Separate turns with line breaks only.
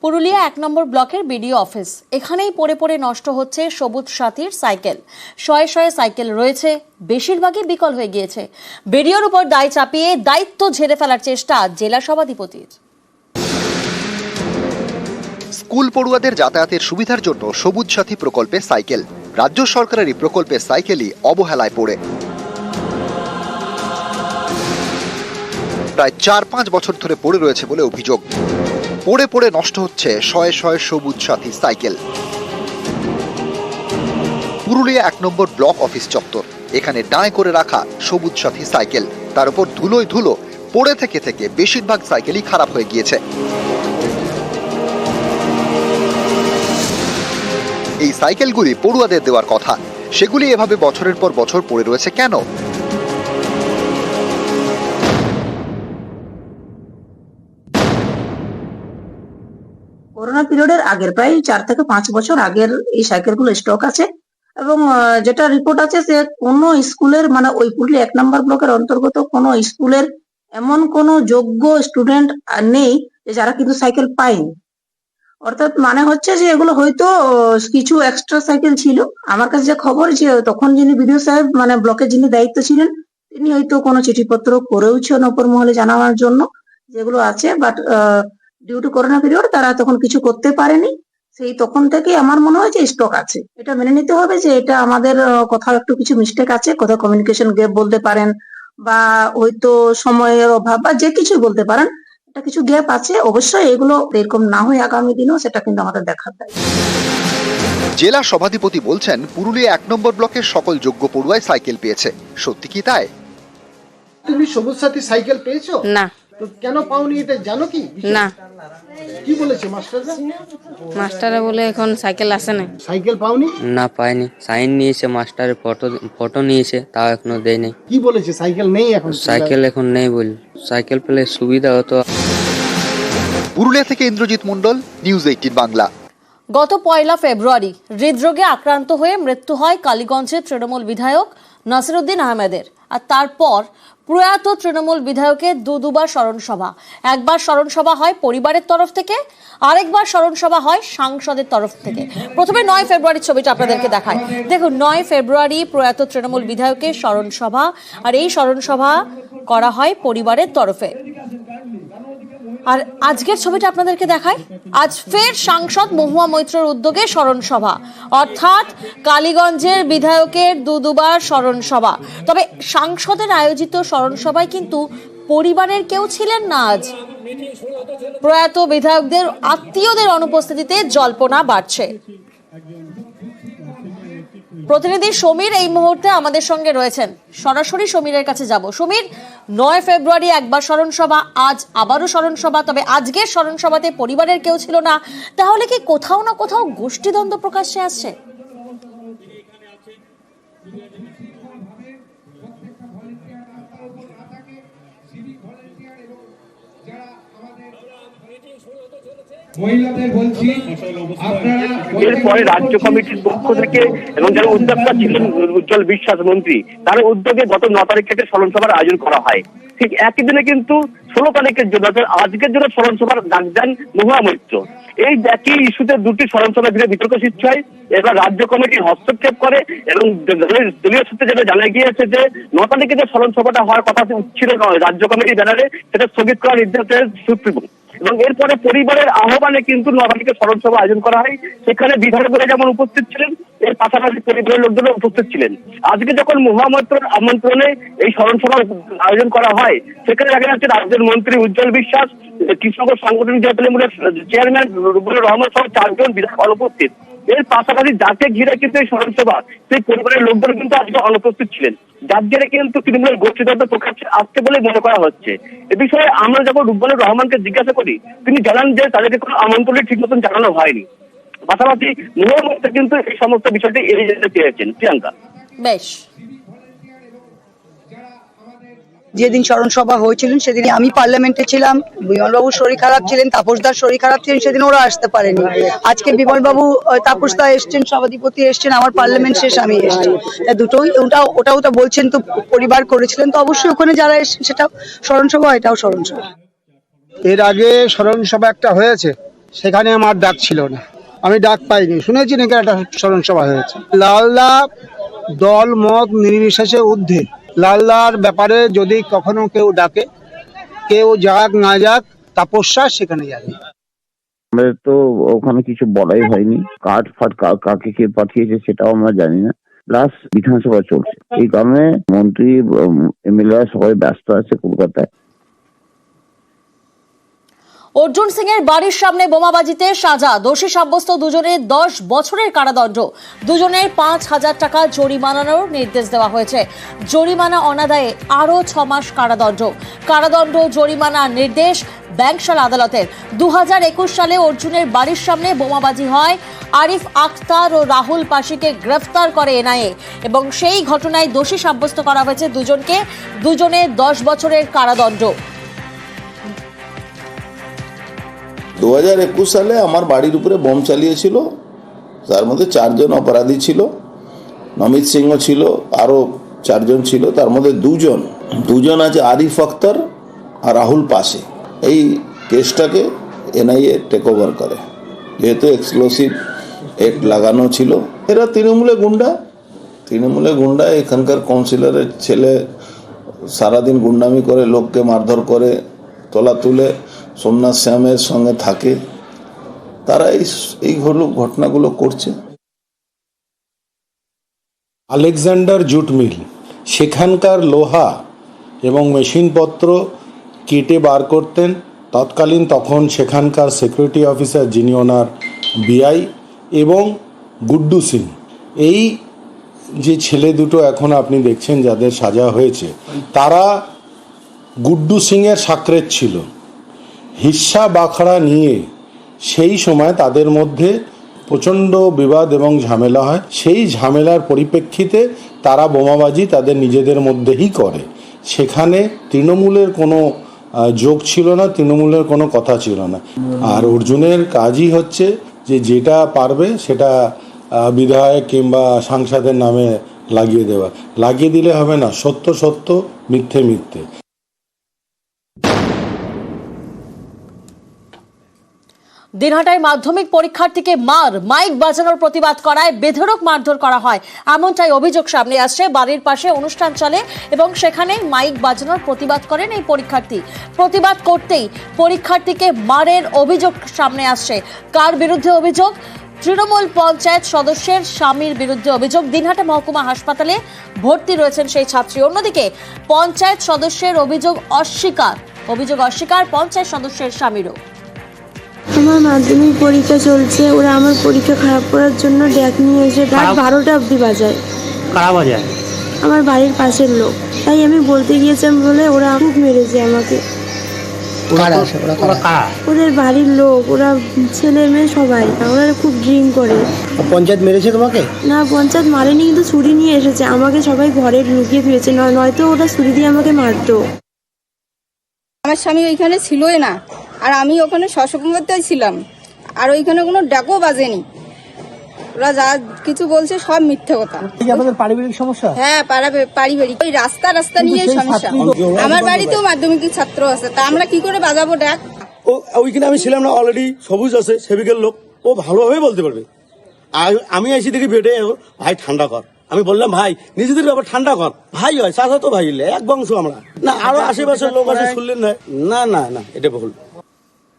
পুরুলিয়া ১ নম্বর ব্লকের BDO office, এখানেই পড়ে পড়ে নষ্ট হচ্ছে সবুজ সাথীর সাইকেল। শয়ে শয়ে সাইকেল রয়েছে, বেশিরভাগই বিকল হয়ে গিয়েছে। বিডিওর উপর দায় চাপিয়ে দায়িত্ব ঝেড়ে ফেলার চেষ্টা জেলা সভাধিপতির।
স্কুল পড়ুয়াদের যাতায়াতের সুবিধার জন্য সবুজ সাথী প্রকল্পে সাইকেল, রাজ্য সরকারেরই প্রকল্পে সাইকেলই অবহেলায় পড়ে প্রায় ৪-৫ বছর ধরে পড়ে রয়েছে বলে অভিযোগ। পড়ে পড়ে নষ্ট হচ্ছে শয়ে শয়ে সবুজ সাথী সাইকেল। পুরুলিয়া ১ নম্বর ব্লক অফিস চত্বর, এখানে দাঁড় করে রাখা সবুজ সাথী সাইকেল, তার উপর ধুলোয় ধুলো পড়ে থেকে থেকে বেশিরভাগ সাইকেলই খারাপ হয়ে গিয়েছে। এই সাইকেলগুলি পড়ুয়াদের দেওয়ার কথা, সেগুলি এভাবে বছরের পর বছর পড়ে রয়েছে কেন?
করোনা পিরিয়ডের আগের প্রায় 4 থেকে 5 বছর আগের এই সাইকেলগুলো স্টক আছে এবং যেটা রিপোর্ট আছে যে কোনো স্কুলের মানে ওই পুরুলিয়া 1 নম্বর ব্লকের অন্তর্গত কোনো স্কুলের এমন কোনো যোগ্য স্টুডেন্ট নেই যে যারা কিন্তু সাইকেল পায়নি। অর্থাৎ মানে হচ্ছে যে এগুলো হয়তো কিছু এক্সট্রা সাইকেল ছিল। আমার কাছে যে খবর যে তখন যিনি বিডিও সাহেব মানে ব্লকের যিনি দায়িত্ব ছিলেন তিনি হয়তো কোনো চিঠিপত্র করেওছেন অপর মহলে জানানোর জন্য যেগুলো আছে, but due to corona period তারা তখন কিছু করতে পারেনি। সেই তখন থেকে আমার মনে হয় যে স্টক আছে, এটা মেনে নিতে হবে যে এটা আমাদের কোথাও একটু কিছু মিস্টেক আছে, কোথাও কমিউনিকেশন গ্যাপ বলতে পারেন বা হয়তো সময়ের অভাব বা যে কিছু বলতে পারেন, এটা কিছু গ্যাপ আছে। অবশ্যই এগুলো এরকম না হয় আগামী দিনেও সেটা কিন্তু আমাদের দেখার দায়িত্ব।
জেলা সভাধিপতি বলছেন, পুরুলিয়া ১ নম্বর ব্লকের সকল যোগ্য পড়ুয়াই সাইকেল পেয়েছে। সত্যি কি তাই?
তুমি সবুজ সাথী সাইকেল পেয়েছো?
না।
তো কেন পাওনি এটা জানো কি?
না।
কি বলেছে মাস্টাররা?
মাস্টাররা বলে এখন সাইকেল আসে না।
সাইকেল পাওনি?
না, পাইনি। সাইন নিয়েছে, মাস্টারের ফটো নিয়েছে, তাও এখনো দেয়নি।
কি বলেছে সাইকেল নেই এখন?
সাইকেল এখন নেই বল। সাইকেল পেলে সুবিধা হতো।
পুরুলিয়া থেকে ইন্দ্রজিৎ মণ্ডল, নিউজ 18 বাংলা।
গত ১ ফেব্রুয়ারি হৃদরোগে আক্রান্ত হয়ে মৃত্যু হয় কালীগঞ্জের তৃণমূল বিধায়ক নাসিরউদ্দিন আহমেদের। আর তারপর প্রয়াত তৃণমূল বিধায়কের দুবার স্মরণ সভা। একবার স্মরণ সভা হয় পরিবারের তরফ থেকে, আরেকবার স্মরণ সভা হয় সাংসদের তরফ থেকে। প্রথমে ৯ ফেব্রুয়ারির ছবিটা আপনাদেরকে দেখায়। দেখুন, ৯ ফেব্রুয়ারি প্রয়াত তৃণমূল বিধায়কের স্মরণ সভা, আর এই স্মরণ সভা করা হয় পরিবারের তরফে। আর আজকের ছবিটা আপনাদেরকে দেখায়, আজ ফের সাংসদ মহুয়া মৈত্রর উদ্যোগে স্মরণ সভা, অর্থাৎ কালীগঞ্জের বিধায়কের দুবার স্মরণ সভা। তবে সাংসদের আয়োজিত স্মরণ সভায় কিন্তু পরিবারের কেউ ছিলেন না। আজ প্রয়াত বিধায়কদের আত্মীয়দের অনুপস্থিতিতে জল্পনা বাড়ছে। প্রতিনিধি সমীর এই মুহূর্তে আমাদের সঙ্গে রয়েছেন, সরাসরি সমীরের কাছে যাব। সমীর, ৯ ফেব্রুয়ারি একবার স্মরণ সভা, আজ আবারও স্মরণ সভা, তবে আজকের স্মরণ সভাতে পরিবারের কেউ ছিল না, তাহলে কি কোথাও না কোথাও গোষ্ঠীদ্বন্দ্ব প্রকাশ্যে আসছে?
এরপরে রাজ্য কমিটির পক্ষ থেকে এবং যারা উদ্যোক্তা ছিলেন উজ্জ্বল বিশ্বাস মন্ত্রী, তার উদ্যোগে গত ৯ তারিখ থেকে স্মরণ সভার আয়োজন করা হয়। ঠিক একই দিনে কিন্তু ১৬ তারিখের জন্য আজকের জন্য স্মরণ সভার ডাক দেন মহুয়া মৈত্র। এই একই ইস্যুতে দুটি স্মরণ সভা ঘিরে বিতর্ক সৃষ্টি হয়। এবার রাজ্য কমিটি হস্তক্ষেপ করে এবং দলীয় সূত্রে যেটা জানা গিয়েছে যে ৯ তারিখে যে স্মরণ সভাটা হওয়ার কথা ছিল রাজ্য কমিটির ব্যানারে, সেটা স্থগিত করার নির্দেশ দেয় সুপ্রিমো। এবং এরপরে পরিবারের আহ্বানে কিন্তু ৯ তারিখে স্মরণ সভা আয়োজন করা হয়। সেখানে বিধায়করা যেমন উপস্থিত ছিলেন, এর পাশাপাশি পরিবারের লোকজনও উপস্থিত ছিলেন। আজকে যখন মহুয়া মৈত্রর আমন্ত্রণে এই স্মরণ সভার আয়োজন করা হয়, সেখানে দেখা যাচ্ছে রাজ্যের মন্ত্রী উজ্জ্বল বিশ্বাস, কৃষক সাংগঠনিক জেলা চেয়ারম্যান রুবুলুর রহমান সহ ৪ জন বিধায়ক অনুপস্থিত। এর পাশাপাশি যাকে ঘিরে কিন্তু এই স্মরণ সভা, সেই পরিবারের লোকজন কিন্তু আজকে অনুপস্থিত ছিলেন, যার জেরে কিন্তু তৃণমূলের গোষ্ঠীদ্বন্দ্ব প্রকাশ্যে আসছে বলে মনে করা হচ্ছে। এ বিষয়ে আমরা যখন রুবুলুর রহমানকে জিজ্ঞাসা করি, তিনি জানান যে তাদেরকে কোনো আমন্ত্রণই ঠিক মতন জানানো হয়নি। পাশাপাশি মহুয়া মৈত্র কিন্তু এই সমস্ত বিষয়টি এড়িয়ে যেতে চেয়েছেন। প্রিয়াঙ্কা,
বেশ।
যেদিন স্মরণ সভা হয়েছিলেন সেদিন আমি পার্লামেন্টে ছিলাম, বিমলবাবুর শরীর খারাপ ছিলেন, তাপসদার শরীর খারাপ ছিলেন, সেদিন ওরা আসতে পারেনি। আজকে বিমলবাবু, তাপসদা এসছেন, সভাধিপতি এসছেন, আমার পার্লামেন্ট শেষ, আমি এসছি। দুটোই ওটাও তো বলছেন, তো পরিবার করেছিলেন, তো অবশ্যই ওখানে যারা এসছেন সেটাও স্মরণ সভা, এটাও স্মরণ সভা।
এর আগে স্মরণ সভা একটা হয়েছে,
সেখানে আমার ডাক ছিল না, আমি ডাক পাইনি, শুনেছি নাকি একটা স্মরণ সভা হয়েছে। লালদা দল মত নির্বিশেষে ঊর্ধ্বে, লালদার ব্যাপারে যদি কখনো কেউ ডাকে, কেউ যাক না যাক, তাপস্যা সেখানে যাবে।
আমাদের তো ওখানে কিছু বলাই হয়নি, কার্ড ফাট কাকে কে পাঠিয়েছে সেটাও আমরা জানি না। প্লাস বিধানসভা চলছে, এই কারণে মন্ত্রী এমএলএ সবাই ব্যস্ত আছে কলকাতায়।
অর্জুন সিং এর বাড়ির সামনে বোমাবাজিতে সাজা, দোষী সাব্যস্ত দুজনের 10 বছরের কারাদণ্ড, দুজনের 5,000 টাকা জরিমানার নির্দেশ দেওয়া হয়েছে। জরিমানা অনাদায়ে আরও 6 মাস কারাদণ্ড জরিমানা নির্দেশ ব্যাংকশাল আদালতের। 2021 সালে অর্জুনের বাড়ির সামনে বোমাবাজি হয়। আরিফ আখতার ও রাহুল পাশিকে গ্রেফতার করে এনআইএ এবং সেই ঘটনায় দোষী সাব্যস্ত করা হয়েছে দুজনের 10 বছরের কারাদণ্ড।
2021 সালে আমার বাড়ির উপরে বোম চালিয়েছিল, তার মধ্যে 4 জন অপরাধী ছিল, নমিত সিংহ ছিল, আরও 4 জন ছিল, তার মধ্যে দুজন আছে আরিফ আখতার আর রাহুল পাশে। এই কেসটাকে এনআইএ টেক ওভার করে, যেহেতু এক্সক্লুসিভ অ্যাক্ট লাগানো ছিল। এরা তৃণমূলে গুন্ডা, এখানকার কাউন্সিলরের ছেলে সারাদিন গুন্ডামি করে, লোককে মারধর করে, তোলা তুলে সোমনাথ শ্যামের সঙ্গে থাকে, তারা এই ঘটনাগুলো করছে।
আলেকজান্ডার জুট মিল, সেখানকার লোহা এবং মেশিনপত্র কেটে বার করতেন তখন সেখানকার সিকিউরিটি অফিসার, যিনি ওনার বিআই, এবং গুড্ডু সিং। এই যে ছেলে দুটো এখন আপনি দেখছেন যাদের সাজা হয়েছে, তারা গুড্ডু সিংয়ের সাকরেত ছিল। হিস্সা বাখড়া নিয়ে সেই সময় তাদের মধ্যে প্রচণ্ড বিবাদ এবং ঝামেলা হয়। সেই ঝামেলার পরিপ্রেক্ষিতে তারা বোমাবাজি তাদের নিজেদের মধ্যেই করে। সেখানে তৃণমূলের কোনো যোগ ছিল না, তৃণমূলের কোনো কথা ছিল না। আর অর্জুনের কাজই হচ্ছে যে যেটা পারবে সেটা বিধায়ক কিংবা সাংসদের নামে লাগিয়ে দিলে হবে না। সত্য সত্য, মিথ্যে মিথ্যে।
দিনহাটায় মাধ্যমিক পরীক্ষার্থীকে মাইক বাজানোর প্রতিবাদ করায় বেধড়ক মারধর করা হয়, এমনটাই অভিযোগ সামনে আসছে। বাড়ির পাশে অনুষ্ঠান চলে এবং সেখানে মাইক বাজানোর প্রতিবাদ করেন এই পরীক্ষার্থী। প্রতিবাদ করতেই পরীক্ষার্থীকে মারের অভিযোগ সামনে আসছে। কার বিরুদ্ধে অভিযোগ? তৃণমূল পঞ্চায়েত সদস্যের স্বামীর বিরুদ্ধে অভিযোগ। দিনহাটা মহকুমা হাসপাতালে ভর্তি রয়েছেন সেই ছাত্রী। অন্যদিকে পঞ্চায়েত সদস্যের অভিযোগ অস্বীকার পঞ্চায়েত সদস্যের স্বামীরও।
আমার মাধ্যমিক পরীক্ষা চলছে, ওরা আমার পরীক্ষা খারাপ করার জন্য ড্যাক নিয়ে এসে রাত 12টা অবধি বাজায়। কারা বাজায়? আমার বাড়ির পাশের লোক। তাই আমি বলতে গিয়েছিলাম বলে ওরা খুব মেরেছে আমাকে। ওদের বাড়ির লোক, ওরা ছেলে মেয়ে সবাই, ওরা খুব ড্রিঙ্ক করে।
পঞ্চায়েত মেরেছে তোমাকে?
না, পঞ্চায়েত মারেনি, কিন্তু ছুরি নিয়ে এসেছে। আমাকে সবাই ঘরে লুকিয়ে দিয়েছে, নয়তো ওরা ছুরি দিয়ে আমাকে মারতো।
আমার স্বামী ওইখানে ছিলই না, আর আমি ওখানে সৎসঙ্গতেই ছিলাম, আর ওইখানে কোনো ডাকও বাজেনি। ওরা যা কিছু বলছে সব মিথ্যে কথা।
আপনাদের পারিবারিক সমস্যা?
হ্যাঁ, পারিবারিক। ওই রাস্তা নিয়ে সমস্যা। আমার বাড়িতেও মাধ্যমিক ছাত্র আছে, তা আমরা কি করে বাজাবো ডাক?
ওইখানে আমি ছিলাম না, অলরেডি সবুজ আছে, সেবিকের লোক, ও ভালোভাবে বলতে পারবে। আমি এসে দেখি বেডে, ভাই ঠান্ডা কর। আমি বললাম ভাই নিজেদের ব্যাপার ঠান্ডা কর, ভাই হয় চাচা তো ভাই, এক বংশ আমরা। না আরো আশেপাশের লোক আছে, শুনলেন না? না এটা ভুল।